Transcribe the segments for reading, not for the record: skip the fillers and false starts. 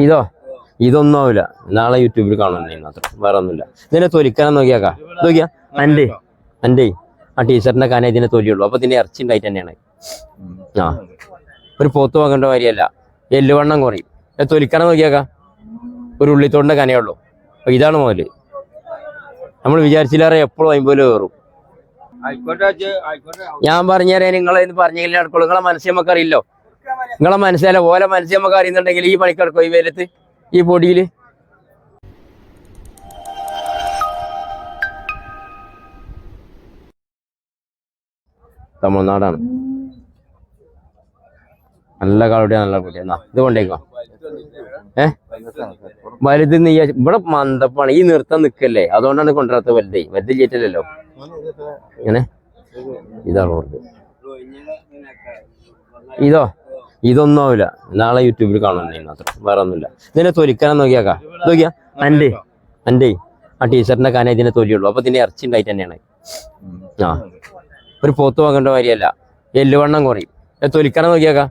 ഇതോ ഇതൊന്നും ആവില്ല. നാളെ യൂട്യൂബിൽ കാണുന്നേ മാത്രം, വേറെ ഒന്നുമില്ല. ഇതിനെ തൊലിക്കാൻ നോക്കിയാക്കാ, നോക്കിയാ എൻ്റെ ആ ടീച്ചറിന്റെ കാനെ ഇതിനെ തൊലിയുള്ളൂ. അപ്പൊ ഇതിന്റെ ഇറച്ചി ഉണ്ടായിട്ട് തന്നെയാണ്. ആ ഒരു പോത്ത് വാങ്ങേണ്ട കാര്യമല്ല, എല്ലുവണ്ണം കുറയും. തൊലിക്കണം നോക്കിയാക്കാ, ഒരു ഉള്ളിത്തോടിന്റെ കനയുള്ളൂ. അപ്പൊ ഇതാണ് മുതല്. നമ്മൾ വിചാരിച്ചില്ലാറെ എപ്പോഴും 50 കയറും. ഞാൻ പറഞ്ഞുതരാം, നിങ്ങളെ പറഞ്ഞെങ്കിലും നടക്കുള്ളൂ. നിങ്ങളെ മനസ്സിൽ നമുക്ക് അറിയില്ലോ. നിങ്ങളെ മനസ്സിലെ ഓലെ മനസ്സിൽ നമുക്ക് അറിയുന്നുണ്ടെങ്കിൽ ഈ പണിക്കെടുക്കോ, ഈ വെയിലത്ത്, ഈ പൊടിയില്. തമിഴ്നാടാണ്. നല്ല കളുടെ നല്ല പൊടി. എന്നാ ഇത് കൊണ്ടേക്കോ. വലുത് നീ ഇവിടെ മന്ദപ്പാണ്. ഈ നിർത്താൻ നിക്കല്ലേ, അതുകൊണ്ടാണ് കൊണ്ടുവരാത്ത. വലുത് ചേറ്റല്ലോ ഇങ്ങനെ. ഇതാണ് ഓർക്ക്. ഇതൊന്നും ആവില്ല. നാളെ യൂട്യൂബിൽ കാണുന്നേ മാത്രം, വേറെ ഒന്നുമില്ല. ഇതിനെ തൊലിക്കാൻ നോക്കിയാക്കാ, നോക്കിയാ എൻ്റെ ആ ടീച്ചറിന്റെ കാനെ ഇതിനെ തൊലിയുള്ളൂ. അപ്പൊ ഇതിന്റെ ഇറച്ചി ഉണ്ടായിട്ട് തന്നെയാണ്. ആ ഒരു പോത്ത് വാങ്ങേണ്ട കാര്യമല്ല, എല്ലുവണ്ണം കുറയും. തൊലിക്കണം നോക്കിയാക്കാ,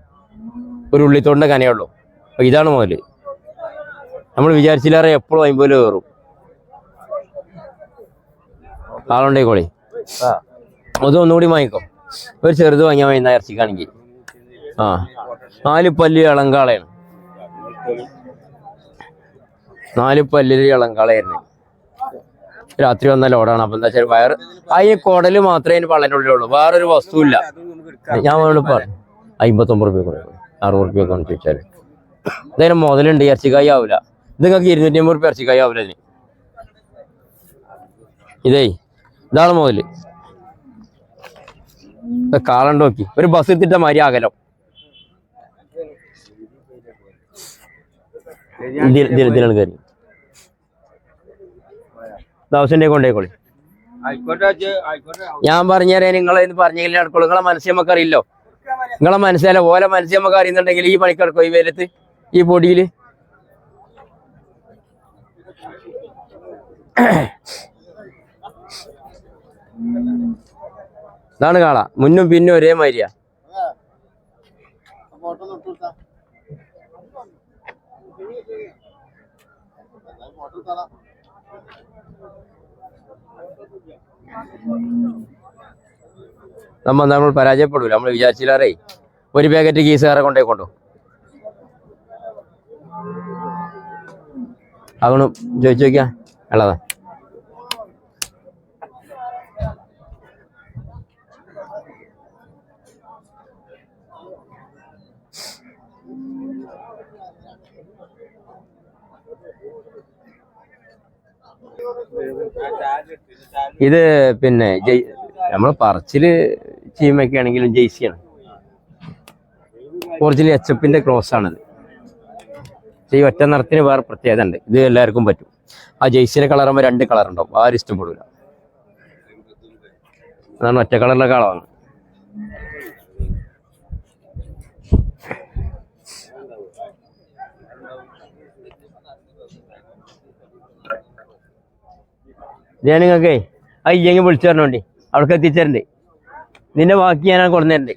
ഒരു ഉള്ളിത്തോടിന്റെ കനയുള്ളൂ. അപ്പൊ ഇതാണ് മുതല്. നമ്മൾ വിചാരിച്ചില്ലാറെ എപ്പോഴും 50 കയറും. ആളുണ്ടേക്കോളി. അത് ഒന്നുകൂടി വാങ്ങിക്കോ. ഒരു ചെറുത് വാങ്ങിയാൽ മതി ഇറച്ചിക്കാണെങ്കിൽ. ആ 4 പല്ല് ഇളങ്കാളയാണ്. 4 പല്ലില് ഇളങ്കാളയായിരുന്നു. രാത്രി വന്ന ലോഡാണ്. അപ്പൊ എന്താ വെച്ചാൽ വയറ് അതിന് കുടല് മാത്രമേ അതിന് പള്ളനുള്ളിലുള്ളൂ, വേറൊരു വസ്തുവില്ല. ഞാൻ പറഞ്ഞു 59 റുപ്യ കുറയും, 60 റുപ്യ ഒക്കെ ചോദിച്ചാല്. എന്തായാലും മുതലുണ്ട്. ഇറച്ചിക്കായി ആവില്ല. ഇത് നിങ്ങൾക്ക് 250 റുപ്യ ഇറച്ചിക്കായി ആവില്ല. ഇതാണ് മുതല്. കാളണ്ട് നോക്കി, ഒരു ബസ് എടുത്തിട്ട മാതിരി അകലം. ഇതിലാണ് കയറി. ദാവസിന്റെ കൊണ്ടേക്കോളി. ഞാൻ പറഞ്ഞുതരാം, നിങ്ങളെ പറഞ്ഞെങ്കിലും നടക്കുള്ളൂ. നിങ്ങളെ മനസ്സിൽ നമുക്ക് അറിയില്ലോ. നിങ്ങളെ മനസ്സിലെ ഓലെ മനസ്സിൽ നമുക്ക് അറിയുന്നുണ്ടെങ്കിൽ ഈ പണിക്കെടുക്കോ, ഈ വെയിലത്ത്, ഈ പൊടിയില്. ഇതാണ് കാള. മുന്നും പിന്നും ഒരേ മാതിരിയാ. നമ്മൾ പരാജയപ്പെടൂല. നമ്മൾ വിചാരിച്ചില്ലാറേ ഒരു പാക്കറ്റ് കീസുകാരെ കൊണ്ടോ അങ്ങനെ ചോദിച്ചു നോക്കിയാ ഉള്ളതാ. ഇത് പിന്നെ നമ്മൾ പറച്ചില് ചെയ്യുമ്പൊക്കെ ആണെങ്കിലും ജെയ്സിയാണ്. ഒറിജിനൽ HF ക്രോസ് ആണിത്. ഈ ഒറ്റ നിറത്തിന് വേറെ പ്രത്യേകത ഉണ്ട്. ഇത് എല്ലാവർക്കും പറ്റും. ആ ജെയ്സിന്റെ കളറാകുമ്പോൾ 2 കളർ ഉണ്ടാവും. ആരും ഇഷ്ടപ്പെടില്ല. അതാണ് ഒറ്റ കളറിലെ കളറാണ്. ഞാൻ നിങ്ങൾക്കേ അയ്യെങ്കിൽ വിളിച്ചു തരണോണ്ടി, അവിടേക്ക് എത്തിച്ചേരണ്ട്. നിന്റെ ബാക്കി ഞാൻ കൊണ്ടുവരണ്ട്.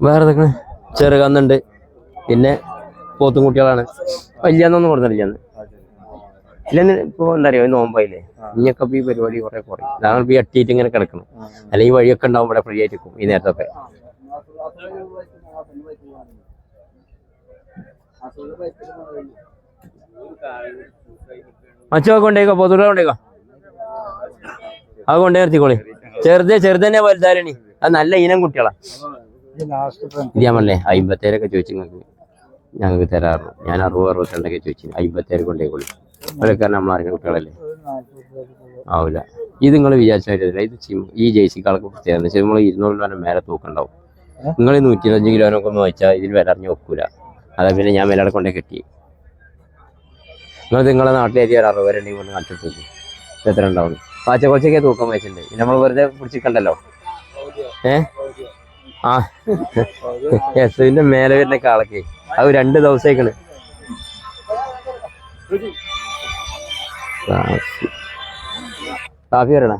വേറെ എന്തൊക്കെ ചെറുകന്നുണ്ട്. പിന്നെ പോത്തും കുട്ടികളാണ്. വലിയൊന്നും കൊടുത്തിട്ടില്ല. ഇല്ലെന്ന് ഇപ്പൊ എന്താ അറിയോ, നോമ്പായില്ലേ, ഇനിയൊക്കെ ഈ പരിപാടി കുറെ കുറയും. അതാണ് ഇപ്പൊ അട്ടിയിട്ട് ഇങ്ങനെ കിടക്കണം. അല്ലെങ്കിൽ വഴിയൊക്കെ ഉണ്ടാവും ഇവിടെ ഫ്രീ ആയിട്ടിരിക്കും ഈ നേരത്തൊക്കെ. മച്ചൊക്കെ കൊണ്ടേക്കോ, പോത്തുകൂടെ കൊണ്ടേക്കോ. അത് കൊണ്ടേ നിർത്തിക്കോളി. ചെറുതന്നെ വലുതാരണി. അത് നല്ല ഇനം കുട്ടികളാ. ഇത് ഞാൻ പറഞ്ഞേ 57 ചോദിച്ചു നിങ്ങൾക്ക് ഞങ്ങൾക്ക് തരാറുള്ളൂ. ഞാൻ 60-62 ചോദിച്ചു. 57 കൊണ്ടേക്കോളി. അതൊക്കെ നമ്മൾ അറിയുന്ന കുട്ടികളല്ലേ, ആവില്ല. ഇത് നിങ്ങൾ വിചാരിച്ചില്ല. ഇത് ഈ ജേഴ്സിക്കാർക്ക് പ്രത്യേകത വെച്ചാൽ നമ്മൾ 200 കിലോന് മേലെ തൂക്കുണ്ടാവും. നിങ്ങൾ 125 കിലോനൊക്കെ ഒന്ന് വെച്ചാൽ ഇതിൽ വില അറിഞ്ഞ് വെക്കൂല. അതാ പിന്നെ ഞാൻ വില കൊണ്ടേ കെട്ടി. നിങ്ങളെ നാട്ടിലേക്ക് 60 ഉണ്ടെങ്കിൽ ഒന്ന് നട്ടിട്ട് എത്ര ഉണ്ടാവും? പാച്ചക്കൊച്ചൊക്കെ തൂക്കം വെച്ചിട്ടുണ്ട്. നമ്മൾ വെറുതെ പിടിച്ചിട്ടുണ്ടല്ലോ. ആ യെസിന്റെ മേലെ വരുന്ന കാളൊക്കെ അത് 2 ദിവസത്തേക്കാണ്. കാഫി വരണ